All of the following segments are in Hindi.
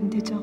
दे जाओ।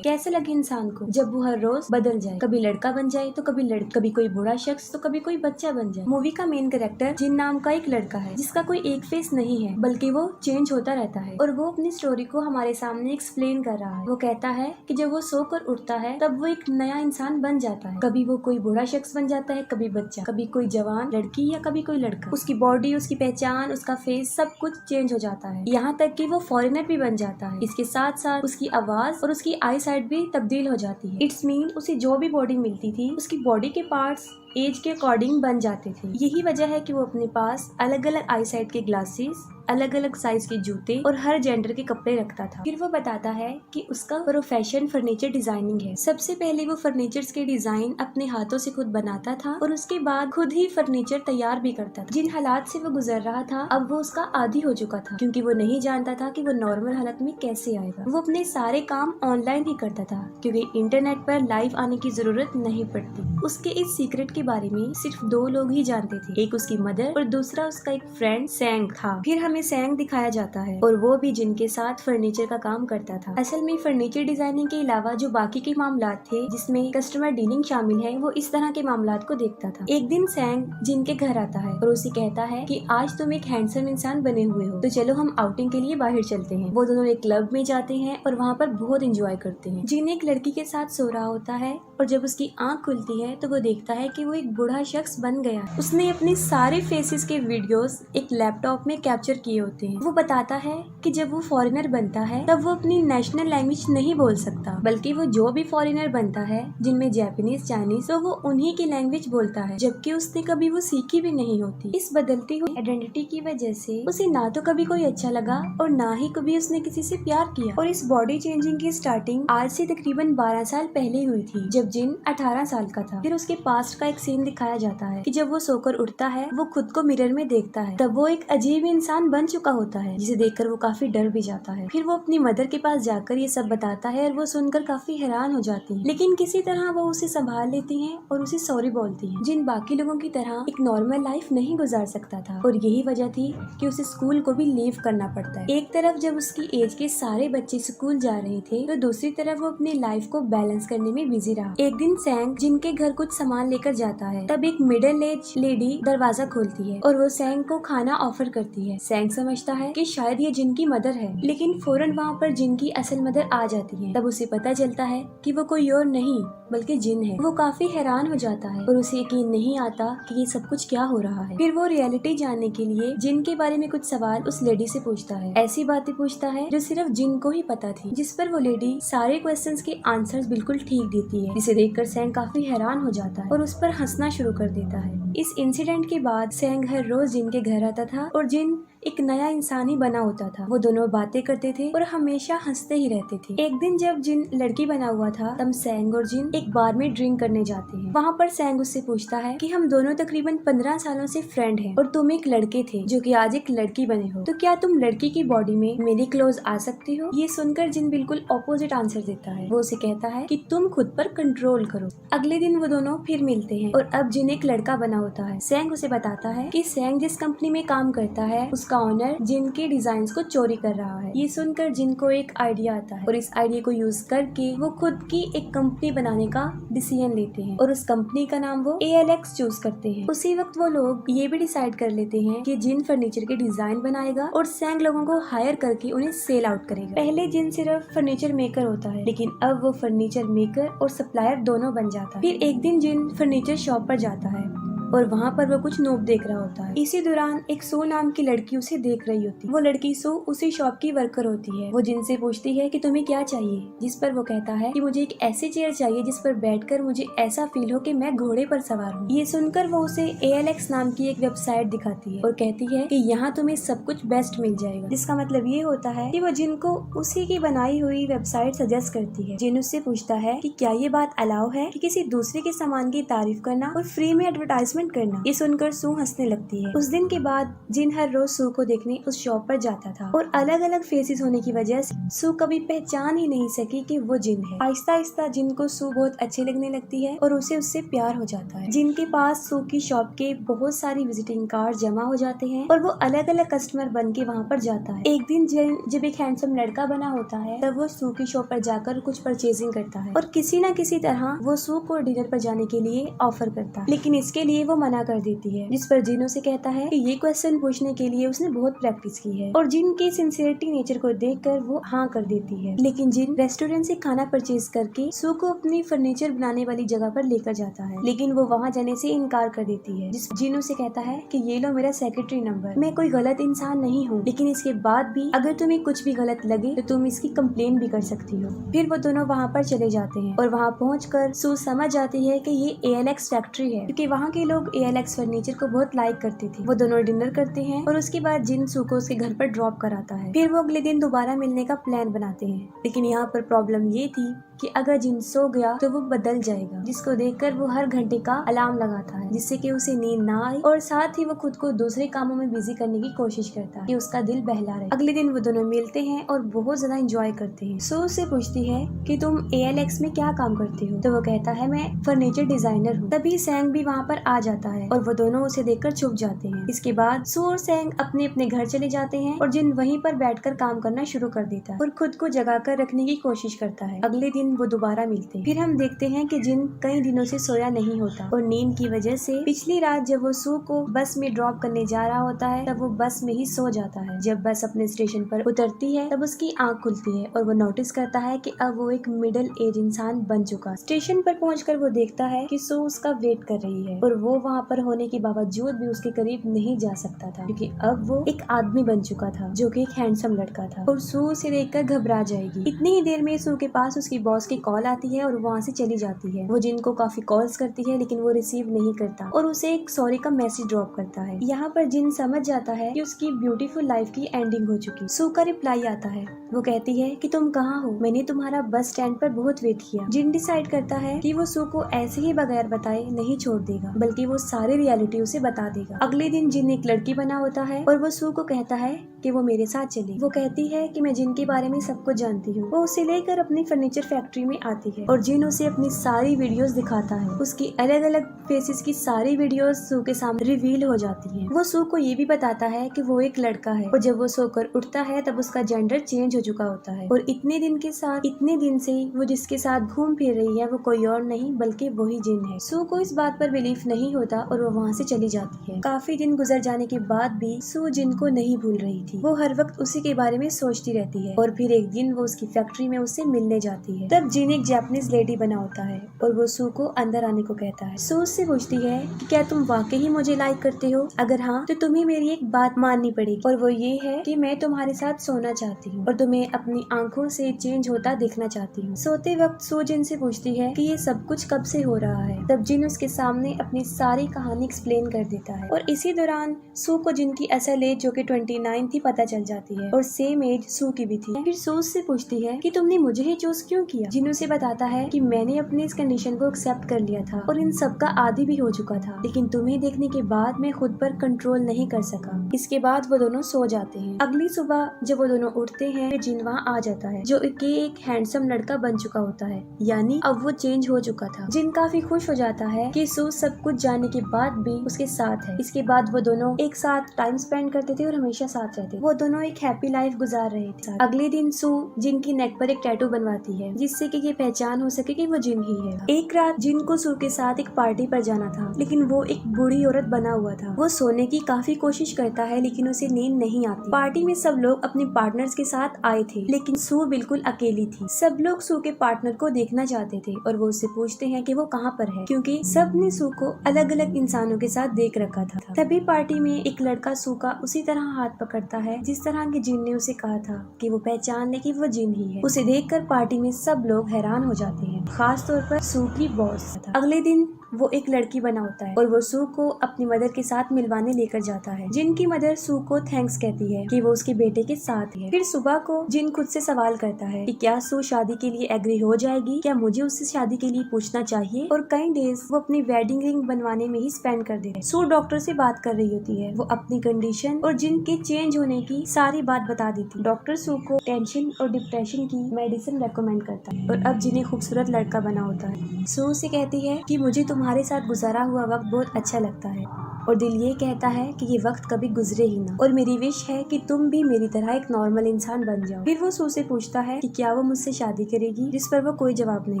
कैसे लगे इंसान को जब वो हर रोज बदल जाए, कभी लड़का बन जाए तो कभी लड़की, कभी कोई बूढ़ा शख्स तो कभी कोई बच्चा बन जाए। मूवी का मेन कैरेक्टर जिन नाम का एक लड़का है जिसका कोई एक फेस नहीं है बल्कि वो चेंज होता रहता है और वो अपनी स्टोरी को हमारे सामने एक्सप्लेन कर रहा है। वो कहता है कि जब वो सोकर उठता है तब वो एक नया इंसान बन जाता है। कभी वो कोई बूढ़ा शख्स बन जाता है, कभी बच्चा, कभी कोई जवान लड़की या कभी कोई लड़का। उसकी बॉडी, उसकी पहचान, उसका फेस सब कुछ चेंज हो जाता है, यहाँ तक कि वो फॉरेनर भी बन जाता है। इसके साथ साथ उसकी आवाज और उसकी आई साइट भी तब्दील हो जाती है। इट्स मीन उसे जो भी बॉडी मिलती थी उसकी बॉडी के पार्ट्स एज के अकॉर्डिंग बन जाते थे। यही वजह है कि वो अपने पास अलग अलग आई साइट के ग्लासेस, अलग अलग साइज के जूते और हर जेंडर के कपड़े रखता था। फिर वो बताता है कि उसका प्रोफेशन फर्नीचर डिजाइनिंग है। सबसे पहले वो फर्नीचर्स के डिजाइन अपने हाथों से खुद बनाता था और उसके बाद खुद ही फर्नीचर तैयार भी करता था। जिन हालात से वो गुजर रहा था अब वो उसका आदी हो चुका था, क्योंकि वो नहीं जानता था कि वो नॉर्मल हालत में कैसे आएगा। वो अपने सारे काम ऑनलाइन ही करता था क्योंकि इंटरनेट पर लाइव आने की जरूरत नहीं पड़ती। उसके इस सीक्रेट के बारे में सिर्फ 2 लोग ही जानते थे, एक उसकी मदर और दूसरा उसका एक फ्रेंड सैंग था। फिर हमें सैंग दिखाया जाता है और वो भी जिनके साथ फर्नीचर का काम करता था। असल में फर्नीचर डिजाइनिंग के अलावा जो बाकी के मामलात थे जिसमें कस्टमर डीलिंग शामिल है, वो इस तरह के मामलात को देखता था। एक दिन सैंग जिनके घर आता है और उसे कहता है कि आज तुम एक हैंडसम इंसान बने हुए हो, तो चलो हम आउटिंग के लिए बाहर चलते हैं। वो दोनों एक क्लब में जाते हैं और वहाँ पर बहुत एंजॉय करते हैं। जिन एक लड़की के साथ सो रहा होता है और जब उसकी आँख खुलती है तो वो देखता है कि वो एक बूढ़ा शख्स बन गया। उसने अपने सारे फेसेस के वीडियोस एक लैपटॉप में कैप्चर किए होते हैं। वो बताता है कि जब वो फॉरेनर बनता है तब वो अपनी नेशनल लैंग्वेज नहीं बोल सकता, बल्कि वो जो भी फॉरेनर बनता है जिनमें जापानीज, चाइनीज, तो वो उन्हीं की लैंग्वेज बोलता है, जबकि उसने कभी वो सीखी भी नहीं होती। इस बदलती हुई आइडेंटिटी की वजह से उसे ना तो कभी कोई अच्छा लगा और ना ही कभी उसने किसी से प्यार किया। और इस बॉडी चेंजिंग की स्टार्टिंग आज से तकरीबन 12 साल पहले हुई थी, जब जिन 18 साल का था। फिर उसके पास्ट का एक सीन दिखाया जाता है कि जब वो सोकर उठता है वो खुद को मिरर में देखता है, तब वो एक अजीब इंसान बन चुका होता है जिसे देखकर वो काफी डर भी जाता है। फिर वो अपनी मदर के पास जाकर ये सब बताता है और वो सुनकर काफी हैरान हो जाती है, लेकिन किसी तरह वो उसे संभाल लेती हैं और उसे सॉरी बोलती हैं। जिन बाकी लोगों की तरह एक नॉर्मल लाइफ नहीं गुजार सकता था और यही वजह थी कि उसे स्कूल को भी लीव करना पड़ता है। एक तरफ जब उसकी एज के सारे बच्चे स्कूल जा रहे थे तो दूसरी तरफ वो अपनी लाइफ को बैलेंस करने में बिजी रहा। एक दिन सैंग जिनके घर कुछ सामान लेकर जाता है तब एक मिडिल एज लेडी दरवाजा खोलती है और वो सैंग को खाना ऑफर करती है। सैंग समझता है कि शायद ये जिन की मदर है, लेकिन फौरन वहाँ पर जिन की असल मदर आ जाती है। तब उसे पता चलता है कि वो कोई और नहीं बल्कि जिन है। वो काफी हैरान हो जाता है और उसे यकीन नहीं आता कि ये सब कुछ क्या हो रहा है। फिर वो रियलिटी जानने के लिए जिन के बारे में कुछ सवाल उस लेडी से पूछता है, ऐसी बातें पूछता है जो सिर्फ जिन को ही पता थी, जिस पर वो लेडी सारे क्वेश्चंस के आंसर्स बिल्कुल ठीक देती है, जिसे देखकर सैंग काफी हैरान हो जाता है और उस पर हंसना शुरू कर देता है। इस इंसिडेंट के बाद सैंग हर रोज जिन के घर आता था और जिन एक नया इंसान ही बना होता था। वो दोनों बातें करते थे और हमेशा हंसते ही रहते थे। एक दिन जब जिन लड़की बना हुआ था तब सैंग और जिन एक बार में ड्रिंक करने जाते हैं। वहाँ पर सैंग उससे पूछता है कि हम दोनों तकरीबन 15 सालों से फ्रेंड हैं और तुम एक लड़के थे जो कि आज एक लड़की बने हो, तो क्या तुम लड़की की बॉडी में मेरे क्लोज आ सकती हो? ये सुनकर जिन बिल्कुल ऑपोजिट आंसर देता है। वो उसे कहता है कि तुम खुद पर कंट्रोल करो। अगले दिन वो दोनों फिर मिलते हैं और अब जिन एक लड़का बना होता है। सैंग उसे बताता है कि सैंग जिस कंपनी में काम करता है उसका ऑनर जिन के डिजाइन्स को चोरी कर रहा है। ये सुनकर जिन को एक आइडिया आता है और इस आइडिया को यूज करके वो खुद की एक कंपनी बनाने का डिसीजन लेते हैं और उस कंपनी का नाम वो ALX चूज करते हैं। उसी वक्त वो लोग ये भी डिसाइड कर लेते हैं कि जिन फर्नीचर के डिजाइन बनाएगा और सैंग लोगों को हायर करके उन्हें सेल आउट करेगा। पहले जिन सिर्फ फर्नीचर मेकर होता है, लेकिन अब वो फर्नीचर मेकर और सप्लायर दोनों बन जाता है। फिर एक दिन जिन फर्नीचर शॉप पर जाता है और वहाँ पर वो कुछ नोट देख रहा होता है। इसी दौरान एक सू नाम की लड़की उसे देख रही होती है। वो लड़की सू उसी शॉप की वर्कर होती है। वो जिनसे पूछती है कि तुम्हें क्या चाहिए, जिस पर वो कहता है कि मुझे एक ऐसी चेयर चाहिए जिस पर बैठकर मुझे ऐसा फील हो कि मैं घोड़े पर सवार हूँ। ये सुनकर वो उसे ALX नाम की एक वेबसाइट दिखाती है और कहती है कि यहाँ तुम्हें सब कुछ बेस्ट मिल जाएगा, जिसका मतलब ये होता है कि वो जिनको उसी की बनाई हुई वेबसाइट सजेस्ट करती है। जिन उससे पूछता है कि क्या ये बात अलाउ है कि किसी दूसरे के सामान की तारीफ करना और फ्री में एडवर्टाइजमेंट रिप्लेसमेंट करना। ये सुनकर सू हंसने लगती है। उस दिन के बाद जिन हर रोज सू को देखने उस शॉप पर जाता था और अलग अलग फेसेस होने की वजह से सू कभी पहचान ही नहीं सकी कि वो जिन है। आहिस्ता आहिस्ता जिन को सू बहुत अच्छी लगने लगती है और उसे उससे प्यार हो जाता है। जिन के पास सू की शॉप के बहुत सारी विजिटिंग कार्ड जमा हो जाते हैं और वो अलग अलग कस्टमर बन के वहाँ पर जाता है। एक दिन जिन जब एक हैंडसम लड़का बना होता है तब वो सू की शॉप पर जाकर कुछ परचेजिंग करता है और किसी न किसी तरह वो सू को डिनर पर जाने के लिए ऑफर करता है, लेकिन इसके लिए वो मना कर देती है। जिस पर जिन उसे कहता है कि ये क्वेश्चन पूछने के लिए उसने बहुत प्रैक्टिस की है और जिन की सिंसियरिटी नेचर को देखकर वो हाँ कर देती है। लेकिन जिन रेस्टोरेंट से खाना परचेज करके सू को अपनी फर्नीचर बनाने वाली जगह पर लेकर जाता है, लेकिन वो वहाँ जाने से इनकार कर देती है। जिस जिन उसे कहता है कि ये लो मेरा सेक्रेटरी नंबर, मैं कोई गलत इंसान नहीं हूँ, लेकिन इसके बाद भी अगर तुम्हें कुछ भी गलत लगे तो तुम इसकी कंप्लेन भी कर सकती हो। फिर वो दोनों वहाँ पर चले जाते हैं और वहाँ पहुँचकर सू समझ जाती है कि ये ALX फैक्ट्री है, क्योंकि वहाँ के लोग ALX फर्नीचर को बहुत लाइक करते थे। वो दोनों डिनर करते हैं और उसके बाद जिन सू को उसके घर पर ड्रॉप कराता है। फिर वो अगले दिन दोबारा मिलने का प्लान बनाते हैं, लेकिन यहाँ पर प्रॉब्लम ये थी कि अगर जिन सो गया तो वो बदल जाएगा, जिसको देखकर वो हर घंटे का अलार्म लगाता है जिससे कि उसे नींद ना आए और साथ ही वो खुद को दूसरे कामों में बिजी करने की कोशिश करता है कि उसका दिल बहला रहे। अगले दिन वो दोनों मिलते हैं और बहुत ज्यादा एंजॉय करते हैं। सो उससे पूछती है कि तुम ALX में क्या काम करते हो, तो वो कहता है मैं फर्नीचर डिजाइनर हूँ। तभी सैंग भी वहाँ पर आ जाता है और वो दोनों उसे देखकर चुप जाते हैं। इसके बाद सू और सैंग अपने अपने घर चले जाते हैं और जिन वहीं पर बैठकर काम करना शुरू कर देता है और खुद को जगा कर रखने की कोशिश करता है। अगले दिन वो दोबारा मिलते हैं। फिर हम देखते हैं कि जिन कई दिनों से सोया नहीं होता और नींद की वजह से पिछली रात जब वो सू को बस में ड्रॉप करने जा रहा होता है तब वो बस में ही सो जाता है। जब बस अपने स्टेशन पर उतरती है तब उसकी आंख खुलती है और वो नोटिस करता है कि अब वो एक मिडिल एज इंसान बन चुका। स्टेशन पर पहुंचकर वो देखता है कि सू उसका वेट कर रही है और वो वहाँ पर होने के बावजूद भी उसके करीब नहीं जा सकता था, क्योंकि अब वो एक आदमी बन चुका था जो कि एक हैंडसम लड़का था और सू उसे देखकर घबरा जाएगी। इतनी ही देर में सू के पास उसकी बॉस की कॉल आती है और वहाँ से चली जाती है। वो जिन को काफी कॉल्स करती है लेकिन वो रिसीव नहीं करता और उसे एक सॉरी का मैसेज ड्रॉप करता है। यहाँ पर जिन समझ जाता है कि उसकी ब्यूटीफुल लाइफ की एंडिंग हो चुकी। सू का रिप्लाई आता है, वो कहती है कि तुम कहाँ हो, मैंने तुम्हारा बस स्टैंड पर बहुत वेट किया। जिन डिसाइड करता है कि वो सू को ऐसे ही बगैर बताए नहीं छोड़ देगा, बल्कि वो सारी रियलिटी उसे बता देगा। अगले दिन जिन एक लड़की बना होता है और वो सू को कहता है कि वो मेरे साथ चले। वो कहती है कि मैं जिन के बारे में सब कुछ जानती हूँ। वो उसे लेकर अपनी फर्नीचर फैक्ट्री में आती है और जिन उसे अपनी सारी वीडियोस दिखाता है। उसकी अलग अलग फेसेस की सारी वीडियोस सू के सामने रिवील हो जाती हैं। वो सू को ये भी बताता है कि वो एक लड़का है और जब वो सोकर उठता है तब उसका जेंडर चेंज हो चुका होता है और इतने दिन से वो जिसके साथ घूम फिर रही है वो कोई और नहीं बल्कि वही जिन है। सू को इस बात पर बिलीफ नहीं होता और वो वहाँ से चली जाती है। काफी दिन गुजर जाने के बाद भी सू जिन को नहीं भूल रही थी। वो हर वक्त उसी के बारे में सोचती रहती है और फिर एक दिन वो उसकी फैक्ट्री में उससे मिलने जाती है। तब जिन एक जापानीज लेडी बना होता है और वो सू को अंदर आने को कहता है। सू उससे पूछती है कि क्या तुम वाकई ही मुझे लाइक करते हो, अगर हाँ तो तुम्हें मेरी एक बात माननी पड़ेगी और वो ये है कि मैं तुम्हारे साथ सोना चाहती हूँ और तुम्हें अपनी आंखों से चेंज होता देखना चाहती हूँ। सोते वक्त सू जिन से पूछती है कि ये सब कुछ कब से हो रहा है। तब जिन उसके सामने अपनी सारी कहानी एक्सप्लेन कर देता है और इसी दौरान सू को जिन की असल एज जो कि 29 थी पता चल जाती है और सेम एज सू की भी थी। फिर सू उससे पूछती है कि तुमने मुझे ही चूज क्यों किया। जिन उसे बताता है कि मैंने अपनी इस कंडीशन को एक्सेप्ट कर लिया था और इन सब का आदी भी हो चुका था, लेकिन तुम्हें देखने के बाद मैं खुद पर कंट्रोल नहीं कर सका। इसके बाद वो दोनों सो जाते हैं। अगली सुबह जब वो दोनों उठते हैं जिन वहाँ आ जाता है जो एक हैंडसम लड़का बन चुका होता है, यानी अब वो चेंज हो चुका था। जिन काफी खुश हो जाता है कि सू सब कुछ जानने के बाद भी उसके साथ है। इसके बाद वो दोनों एक साथ टाइम स्पेंड करते थे और हमेशा साथ रहते। वो दोनों एक हैप्पी लाइफ गुजार रहे थे। अगले दिन सू जिन की नेक पर एक टैटू बनवाती है जिससे कि ये पहचान हो सके कि वो जिन ही है। एक रात जिन को सू के साथ एक पार्टी पर जाना था, लेकिन वो एक बूढ़ी औरत बना हुआ था। वो सोने की काफी कोशिश करता है लेकिन उसे नींद नहीं आती। पार्टी में सब लोग अपने पार्टनर्स के साथ आए थे लेकिन सू बिल्कुल अकेली थी। सब लोग सू के पार्टनर को देखना चाहते थे और वो उससे पूछते हैं कि वो कहाँ पर है, क्योंकि सब ने सू को अलग अलग इंसानों के साथ देख रखा था। तभी पार्टी में एक लड़का सू का उसी तरह हाथ पकड़ता है जिस तरह के जिन ने उसे कहा था कि वो पहचान ले कि वो जिन ही है। उसे देखकर पार्टी में सब लोग हैरान हो जाते हैं, खास तौर पर सू की बॉस। अगले दिन वो एक लड़की बना होता है और वो सू को अपनी मदर के साथ मिलवाने लेकर जाता है। जिन की मदर सू को थैंक्स कहती है कि वो उसके बेटे के साथ है। फिर सुबह को जिन खुद से सवाल करता है कि क्या सू शादी के लिए एग्री हो जाएगी, क्या मुझे उससे शादी के लिए पूछना चाहिए। और कई डेज वो अपनी वेडिंग रिंग बनवाने में ही स्पेंड कर दे रहे। सू डॉक्टर से बात कर रही होती है। वो अपनी कंडीशन और जिन के चेंज होने की सारी बात बता देती। डॉक्टर सू को टेंशन और डिप्रेशन की मेडिसिन रेकमेंड करता है और अब जिन्हें खूबसूरत लड़का बना होता है। सू से कहती है कि मुझे तुम्हारे साथ गुजारा हुआ वक्त बहुत अच्छा लगता है और दिल ये कहता है कि ये वक्त कभी गुजरे ही ना, और मेरी विश है कि तुम भी मेरी तरह एक नॉर्मल इंसान बन जाओ। फिर वो सू से पूछता है कि क्या वो मुझसे शादी करेगी, जिस पर वो कोई जवाब नहीं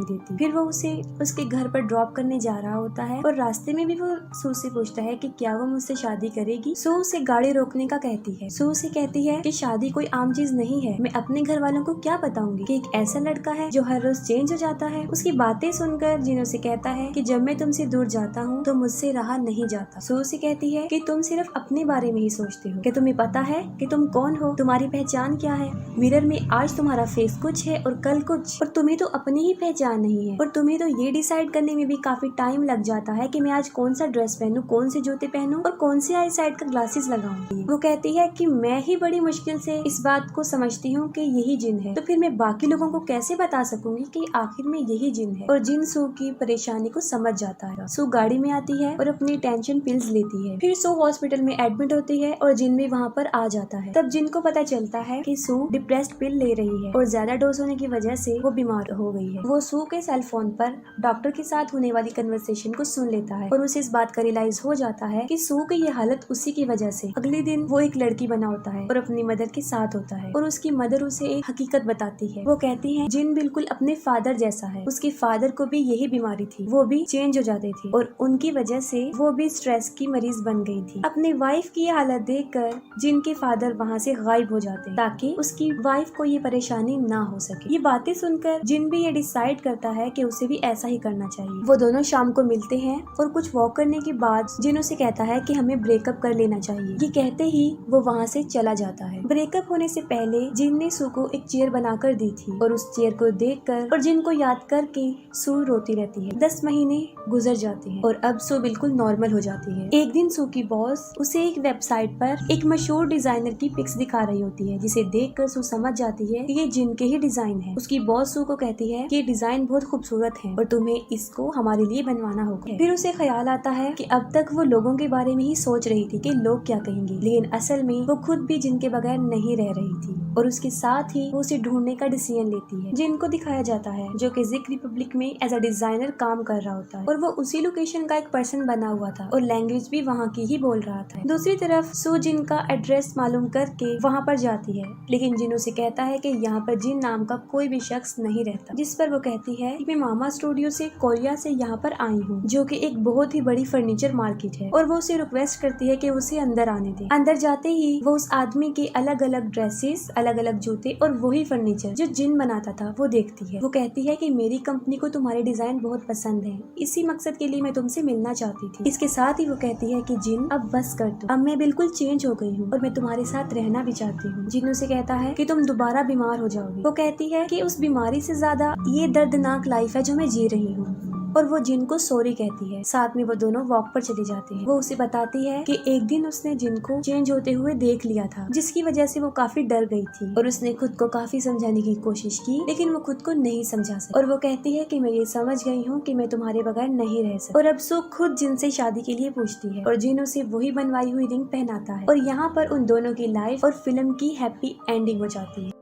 देती। फिर वो उसे उसके घर पर ड्रॉप करने जा रहा होता है और रास्ते में भी वो सू से पूछता है कि क्या वो मुझसे शादी करेगी। सू उसे गाड़ी रोकने का कहती है। सू से कहती है कि शादी कोई आम चीज नहीं है, मैं अपने घर वालों को क्या बताऊंगी कि एक ऐसा लड़का है जो हर रोज चेंज हो जाता है। उसकी बातें सुनकर जिन उसे कहता है कि जब मैं तुमसे दूर जाता हूँ तो मुझसे रहा नहीं जाता। सू से कहती है कि तुम सिर्फ अपने बारे में ही सोचते हो, कि तुम्हें पता है कि तुम कौन हो, तुम्हारी पहचान क्या है। मिरर में आज तुम्हारा फेस कुछ है और कल कुछ, और तुम्हें तो अपनी ही पहचान नहीं है। और तुम्हें तो ये डिसाइड करने में भी काफी टाइम लग जाता है कि मैं आज कौन सा ड्रेस पहनूं, कौन से जूते पहनूं और कौन से आई साइड का ग्लासेस लगाऊं। वो कहती है कि मैं ही बड़ी मुश्किल से इस बात को समझती हूँ कि यही जिन है, तो फिर मैं बाकी लोगों को कैसे बता सकूंगी कि आखिर में यही जिन है। और जिन सू की परेशानी को समझ जाता है। सू गाड़ी में आती है और अपनी टेंशन पिल्स लेती है। फिर सू हॉस्पिटल में एडमिट होती है और जिन भी वहाँ पर आ जाता है। तब जिन को पता चलता है कि सू डिप्रेस्ड पिल ले रही है और ज्यादा डोज होने की वजह से वो बीमार हो गई है। वो सू के सेल फोन पर डॉक्टर के साथ होने वाली कन्वर्सेशन को सुन लेता है और उसे इस बात का रियलाइज हो जाता है कि सू की ये हालत उसी की वजह से। अगले दिन वो एक लड़की बना होता है और अपनी मदर के साथ होता है और उसकी मदर उसे एक हकीकत बताती है। वो कहती है जिन बिल्कुल अपने फादर जैसा है, उसके फादर को भी यही बीमारी थी, वो भी चेंज हो जाते थे और उनकी वजह से वो भी स्ट्रेस की मरीज बन गई थी। अपनी वाइफ की हालत देखकर जिन के फादर वहाँ से गायब हो जाते हैं ताकि उसकी वाइफ को ये परेशानी ना हो सके। ये बातें सुनकर जिन भी ये डिसाइड करता है कि उसे भी ऐसा ही करना चाहिए। वो दोनों शाम को मिलते हैं और कुछ वॉक करने के बाद जिन उसे कहता है कि हमें ब्रेकअप कर लेना चाहिए। ये कहते ही वो वहाँ से चला जाता है। ब्रेकअप होने से पहले जिन ने सू को एक चेयर बनाकर दी थी और उस चेयर को देखकर और जिन को याद करके सू रोती रहती है। 10 महीने गुजर जाते हैं और अब सू बिल्कुल नॉर्मल हो जाती है। एक दिन सू की बॉस उसे एक वेबसाइट पर एक मशहूर डिजाइनर की पिक्स दिखा रही होती है, जिसे देखकर सू समझ जाती है कि ये जिन के ही डिजाइन है। उसकी बॉस सू को कहती है कि ये डिजाइन बहुत खूबसूरत है और तुम्हें इसको हमारे लिए बनवाना होगा। फिर उसे ख्याल आता है कि अब तक वो लोगों के बारे में ही सोच रही थी कि लोग क्या कहेंगे, लेकिन असल में वो खुद भी जिन के बगैर नहीं रह रही थी और उसके साथ ही वो उसे ढूंढने का डिसीजन लेती है। जिन को दिखाया जाता है जो कि ज़िक रिपब्लिक में एज अ डिजाइनर काम कर रहा होता है और वो उसी लोकेशन का एक पर्सन बना हुआ था और लैंग्वेज भी वहाँ की ही बोल रहा था। दूसरी तरफ सू जिन का एड्रेस मालूम करके वहाँ पर जाती है, लेकिन जिन उसे कहता है कि यहाँ पर जिन नाम का कोई भी शख्स नहीं रहता, जिस पर वो कहती है कि मैं मामा स्टूडियो से कोरिया से यहाँ पर आई हूँ, जो कि एक बहुत ही बड़ी फर्नीचर मार्केट है, और वो उसे रिक्वेस्ट करती है कि उसे अंदर आने दे। अंदर जाते ही वो उस आदमी के अलग अलग ड्रेसेस, अलग अलग जूते और वही फर्नीचर जो जिन बनाता था वो देखती है। वो कहती है कि मेरी कंपनी को तुम्हारे डिजाइन बहुत पसंद है, इसी मकसद के लिए मैं तुमसे मिलना चाहती थी। इसके साथ ही वो कहती है कि जिन अब बस कर दो, अब मैं बिल्कुल चेंज हो गई हूँ और मैं तुम्हारे साथ रहना भी चाहती हूँ। जिन उसे कहता है कि तुम दोबारा बीमार हो जाओगी। वो कहती है कि उस बीमारी से ज्यादा ये दर्दनाक लाइफ है जो मैं जी रही हूँ, और वो जिन को सॉरी कहती है। साथ में वो दोनों वॉक पर चले जाते हैं। वो उसे बताती है कि एक दिन उसने जिन को चेंज होते हुए देख लिया था, जिसकी वजह से वो काफी डर गई थी और उसने खुद को काफी समझाने की कोशिश की, लेकिन वो खुद को नहीं समझा सकी। और वो कहती है कि मैं ये समझ गई हूँ कि मैं तुम्हारे बगैर नहीं रह सकती। और अब सू खुद जिन से शादी के लिए पूछती है और जिन उसे वही बनवाई हुई रिंग पहनाता है और यहाँ पर उन दोनों की लाइफ और फिल्म की हैप्पी एंडिंग हो जाती है।